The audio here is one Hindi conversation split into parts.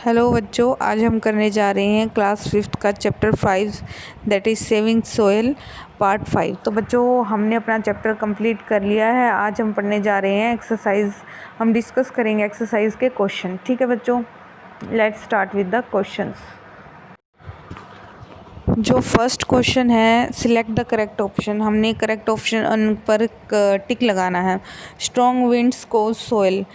हेलो बच्चों, आज हम करने जा रहे हैं क्लास 5th का chapter 5 that is saving soil part 5। तो बच्चों, हमने अपना चैप्टर कंप्लीट कर लिया है। आज हम पढ़ने जा रहे हैं एक्सरसाइज। हम डिस्कस करेंगे एक्सरसाइज के क्वेश्चन। ठीक है बच्चों, let's start with the questions. जो फर्स्ट क्वेश्चन है, सिलेक्ट द करेक्ट ऑप्शन। हमने करेक्ट ऑप्शन पर टिक लगाना है। स्ट्रॉन्ग विंड्स कोज सोइल।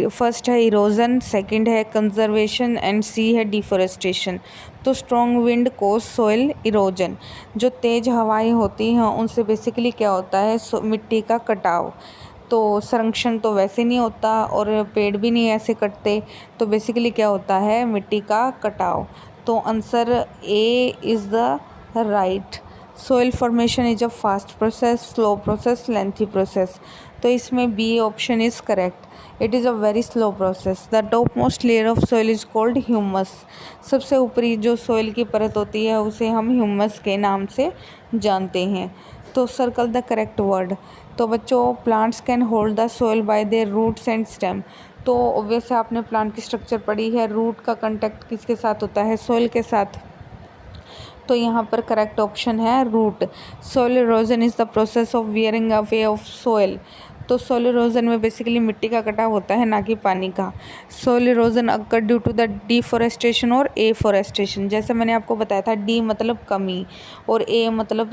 फर्स्ट है इरोजन, सेकंड है कंजर्वेशन एंड सी है डिफॉरेस्टेशन। तो स्ट्रॉन्ग विंड कोज सोइल इरोजन। जो तेज़ हवाएं होती हैं उनसे बेसिकली क्या होता है, मिट्टी का कटाव। तो संरक्षण तो वैसे नहीं होता और पेड़ भी नहीं ऐसे कटते, तो बेसिकली क्या होता है, मिट्टी का कटाव। तो answer A is the right. Soil formation is a fast process, slow process, lengthy process. तो इसमें B option is correct. It is a very slow process. The top most layer of soil is called humus. सबसे ऊपरी जो सोइल की परत होती है उसे हम ह्यूमस के नाम से जानते हैं। तो सर्कल द करेक्ट वर्ड। तो बच्चों, plants can hold the soil by their roots and stem. तो ऑब्वियस आपने प्लांट की स्ट्रक्चर पढ़ी है, रूट का कांटेक्ट किसके साथ होता है, सोइल के साथ। तो यहाँ पर करेक्ट ऑप्शन है root. Soil erosion is the process of wearing away of soil. तो सोइल इरोजन में बेसिकली मिट्टी का कटाव होता है, ना कि पानी का। Soil erosion occur due to the deforestation और एफॉरेस्टेशन। जैसे मैंने आपको बताया था, डी मतलब कमी और ए मतलब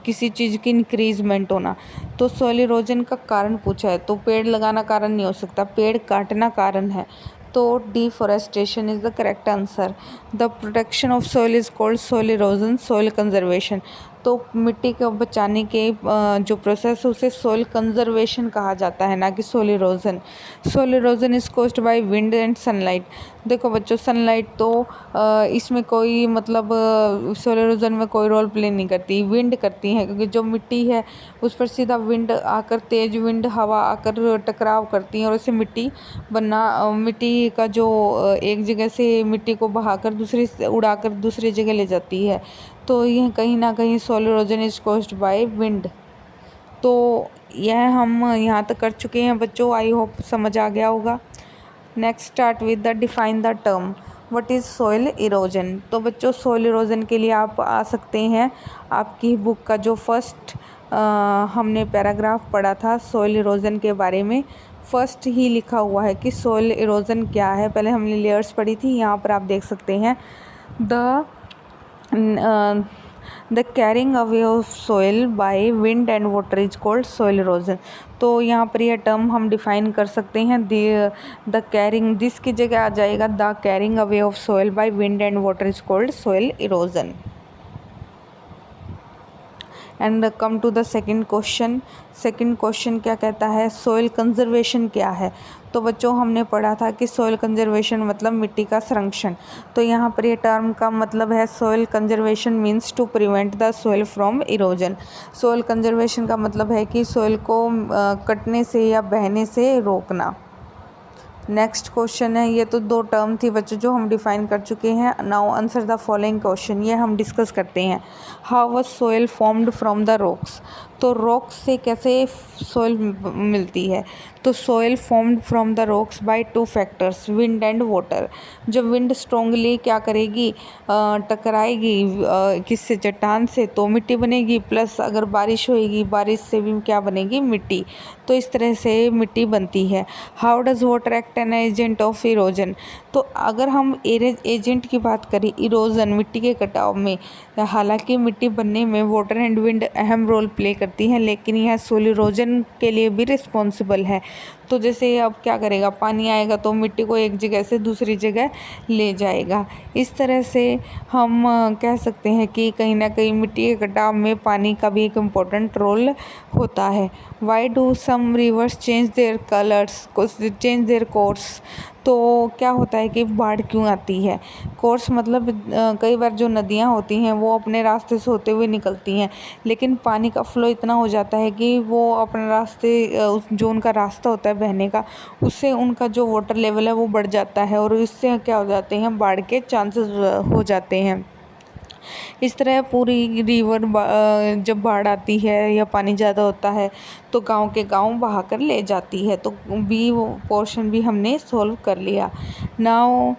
किसी चीज़ की इंक्रीजमेंट होना। तो सोइल इरोजन का कारण पूछा है, तो पेड़ लगाना कारण नहीं हो सकता, पेड़ काटना कारण है। तो deforestation is the correct answer. The protection of soil is called soil erosion, soil conservation. तो मिट्टी को बचाने के जो प्रोसेस है उसे सोइल कंजर्वेशन कहा जाता है, ना कि soil erosion. Soil erosion is caused by wind and sunlight. देखो बच्चों, सनलाइट तो इसमें कोई मतलब सोइल इरोजन में कोई रोल प्ले नहीं करती, विंड करती है, क्योंकि जो मिट्टी है उस पर सीधा विंड आकर, तेज विंड हवा आकर टकराव करती है और उससे मिट्टी मिट्टी का जो एक जगह से मिट्टी को बहाकर दूसरी उड़ाकर दूसरी जगह ले जाती है। तो यह कहीं ना कहीं soil erosion is caused by wind. तो यह हम यहाँ तक कर चुके हैं बच्चों, आई होप समझ आ गया होगा। Next start with the define the term. What is soil erosion. तो बच्चों, सोइल इरोजन के लिए आप आ सकते हैं आपकी बुक का जो फर्स्ट हमने पैराग्राफ पढ़ा था सोइल इरोजन के बारे में। फर्स्ट ही लिखा हुआ है कि सोइल इरोजन क्या है। पहले हमने लेयर्स पढ़ी थी, यहाँ पर आप देख सकते हैं the carrying away of soil by wind and water is called soil erosion. तो यहाँ पर यह टर्म हम डिफाइन कर सकते हैं। द कैरिंग, दिस की जगह आ जाएगा the carrying away of soil by wind and water is called soil erosion. And come to the second question. Second question क्या कहता है, सोइल कंजर्वेशन क्या है। तो बच्चों, हमने पढ़ा था कि सोइल कंजर्वेशन मतलब मिट्टी का संरक्षण। तो यहाँ पर ये टर्म का मतलब है, soil conservation means to prevent the soil from erosion. Soil conservation का मतलब है कि सोइल को कटने से या बहने से रोकना। नेक्स्ट क्वेश्चन है, ये तो दो टर्म थी बच्चों जो हम डिफाइन कर चुके हैं। Now answer the following question, ये हम डिस्कस करते हैं। How was soil formed from the rocks. तो रॉक्स से कैसे सोइल मिलती है। तो soil formed from the rocks by two factors, wind and water. जब विंड स्ट्रोंगली क्या करेगी, टकराएगी किससे, चट्टान से, तो मिट्टी बनेगी। प्लस अगर बारिश होएगी, बारिश से भी क्या बनेगी, मिट्टी। तो इस तरह से मिट्टी बनती है। How does water act an agent of erosion. तो अगर हम एजेंट की बात करें इरोजन, मिट्टी के कटाव में, हालांकि मिट्टी बनने में वाटर एंड विंड अहम रोल प्ले करती हैं, लेकिन यह सोइल इरोजन के लिए भी रिस्पॉन्सिबल है। तो जैसे अब क्या करेगा, पानी आएगा तो मिट्टी को एक जगह से दूसरी जगह ले जाएगा। इस तरह से हम कह सकते हैं कि कहीं ना कहीं मिट्टी के कटाव में पानी का भी एक इम्पोर्टेंट रोल होता है। Why do some rivers change their colours, change their course. तो क्या होता है कि बाढ़ क्यों आती है। कोर्स मतलब कई बार जो नदियाँ होती हैं वो अपने रास्ते से होते हुए निकलती हैं, लेकिन पानी का फ्लो इतना हो जाता है कि वो अपने रास्ते जो उनका रास्ता होता है बहने का, उससे उनका जो वाटर लेवल है वो बढ़ जाता है और इससे क्या हो जाते हैं, बाढ़ के चांसेस हो जाते हैं। इस तरह पूरी रिवर जब बाढ़ आती है या पानी ज़्यादा होता है तो गांव के गांव बहा कर ले जाती है। तो बी पोर्शन भी हमने सॉल्व कर लिया। Now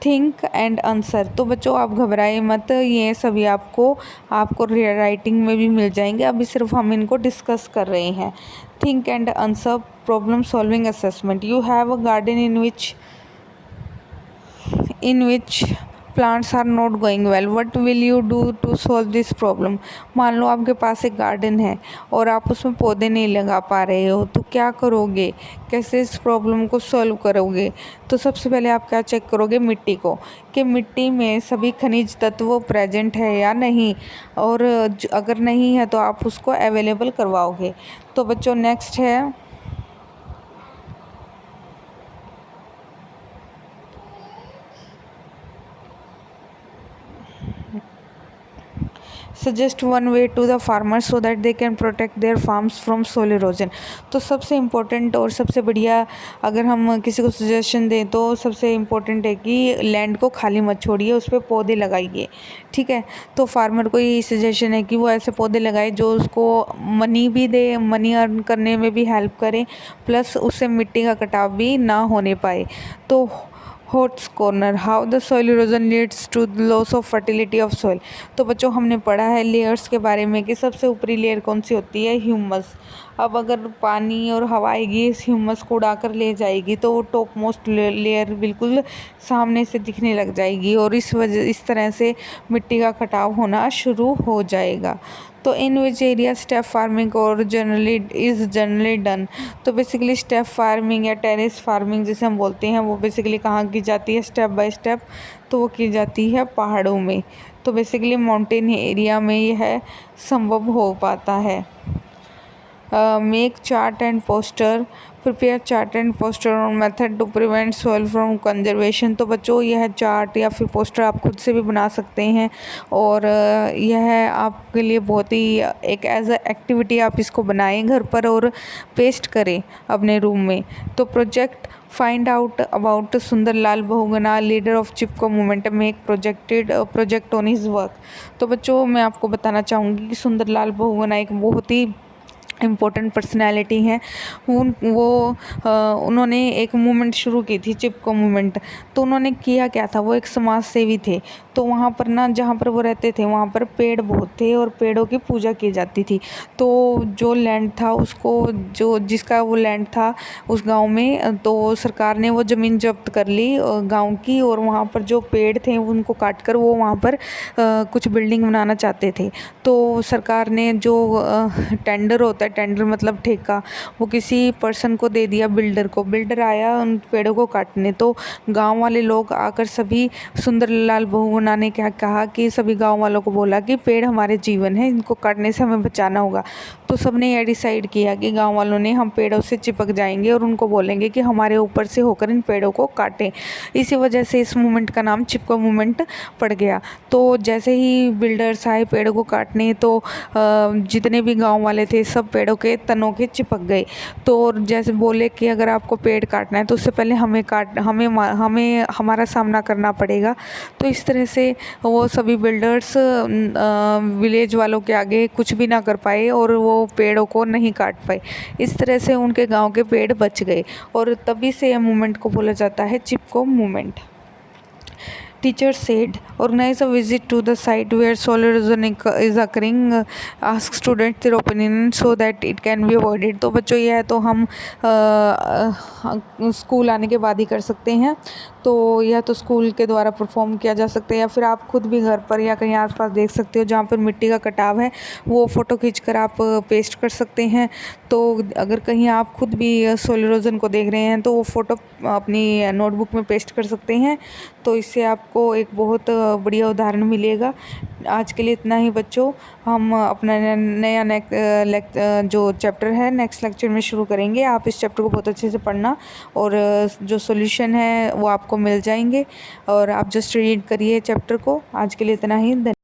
think and answer. तो बच्चों आप घबराए मत, ये सभी आपको राइटिंग में भी मिल जाएंगे, अभी सिर्फ हम इनको डिस्कस कर रहे हैं। Think and answer problem solving assessment. You have a garden in which plants are not going well. What will you do to solve this problem? मान लो आपके पास एक गार्डन है और आप उसमें पौधे नहीं लगा पा रहे हो, तो क्या करोगे, कैसे इस प्रॉब्लम को सॉल्व करोगे? तो सबसे पहले आप क्या चेक करोगे, मिट्टी को, कि मिट्टी में सभी खनिज तत्व प्रेजेंट है या नहीं, और अगर नहीं है तो आप उसको अवेलेबल करवाओगे। तो बच्चों नेक्स्ट है suggest one way to the farmers so that they can protect their farms from soil erosion. तो सबसे इम्पोर्टेंट और सबसे बढ़िया अगर हम किसी को सजेशन दें तो सबसे इम्पोर्टेंट है कि लैंड को खाली मत छोड़िए, उस पर पौधे लगाइए। ठीक है, तो फार्मर को ये सजेशन है कि वो ऐसे पौधे लगाए जो उसको मनी भी दे, मनी अर्न करने में भी हेल्प करें, प्लस उससे मिट्टी का कटाव भी ना होने पाए। तो HOTS corner, how the soil erosion leads to loss of fertility of soil. तो बच्चों हमने पढ़ा है लेयर्स के बारे में कि सबसे ऊपरी लेयर कौन सी होती है, ह्यूमस। अब अगर पानी और हवा आएगी इस ह्यूमस को उड़ाकर ले जाएगी तो वो टॉप मोस्ट लेयर बिल्कुल सामने से दिखने लग जाएगी, और इस तरह से मिट्टी का कटाव होना शुरू हो जाएगा। तो इन विच एरिया स्टेप फार्मिंग और जनरली डन। तो बेसिकली स्टेप फार्मिंग या टेरेस फार्मिंग जिसे हम बोलते हैं वो बेसिकली कहाँ की जाती है, स्टेप बाय स्टेप, तो वो की जाती है पहाड़ों में। तो बेसिकली माउंटेन एरिया में यह संभव हो पाता है। Make chart and poster, prepare chart and poster on method to prevent soil from conservation. तो बच्चों यह चार्ट या फिर पोस्टर आप खुद से भी बना सकते हैं, और यह आपके लिए बहुत ही एक एज अ एक्टिविटी आप इसको बनाएं घर पर और पेस्ट करें अपने रूम में। तो project find out about Sundarlal Bahuguna leader of Chipko movement, make project on his work. तो बच्चों मैं आपको बताना चाहूँगी कि सुंदरलाल बहुगुणा एक बहुत ही इम्पोर्टेंट पर्सनैलिटी हैं। उन्होंने एक मूवमेंट शुरू की थी, चिपको मूवमेंट। तो उन्होंने किया क्या था, वो एक समाज सेवी थे। तो वहाँ पर ना, जहाँ पर वो रहते थे वहाँ पर पेड़ बहुत थे और पेड़ों की पूजा की जाती थी। तो जो लैंड था उसको, जिसका वो लैंड था उस गांव में, तो सरकार ने वो ज़मीन जब्त कर ली गांव की, और वहाँ पर जो पेड़ थे उनको काट कर वो वहाँ पर कुछ बिल्डिंग बनाना चाहते थे। तो सरकार ने जो टेंडर होता है, टेंडर मतलब ठेका, वो किसी पर्सन को दे दिया, बिल्डर को। बिल्डर आया उन पेड़ों को काटने, तो गांव वाले लोग आकर सभी, सुंदरलाल बहुगुणा ने क्या कहा कि सभी गांव वालों को बोला कि पेड़ हमारे जीवन है, इनको काटने से हमें बचाना होगा। तो सबने यह डिसाइड किया कि गांव वालों ने हम पेड़ों से चिपक जाएंगे और उनको बोलेंगे कि हमारे ऊपर से होकर इन पेड़ों को काटें। इसी वजह से इस मूवमेंट का नाम चिपको मूवमेंट पड़ गया। तो जैसे ही बिल्डर्स आए पेड़ों को काटने, तो जितने भी गांव वाले थे सब पेड़ों के तनों के चिपक गए। तो जैसे बोले कि अगर आपको पेड़ काटना है तो उससे पहले हमें हमारा सामना करना पड़ेगा। तो इस तरह से वो सभी बिल्डर्स विलेज वालों के आगे कुछ भी ना कर पाए और वो पेड़ों को नहीं काट पाए। इस तरह से उनके गांव के पेड़ बच गए, और तभी से यह मूवमेंट को बोला जाता है चिपको movement. Teacher said, organize a visit to the site where soil erosion is occurring. Ask students their opinion so that it can be avoided. तो बच्चों यह तो हम स्कूल आने के बाद ही कर सकते हैं। तो यह तो स्कूल के द्वारा परफॉर्म किया जा सकता है, या फिर आप खुद भी घर पर या कहीं आसपास देख सकते हो जहाँ पर मिट्टी का कटाव है, वो फ़ोटो खींचकर आप पेस्ट कर सकते हैं। तो अगर कहीं आप खुद भी सोइल इरोजन को देख रहे हैं तो वो फ़ोटो अपनी नोटबुक में पेस्ट कर सकते हैं। तो इससे आपको एक बहुत बढ़िया उदाहरण मिलेगा। आज के लिए इतना ही बच्चों, हम अपना नया जो चैप्टर है नेक्स्ट लेक्चर में शुरू करेंगे। आप इस चैप्टर को बहुत अच्छे से पढ़ना, और जो सॉल्यूशन है वो आपको मिल जाएंगे, और आप जस्ट रीड करिए चैप्टर को। आज के लिए इतना ही।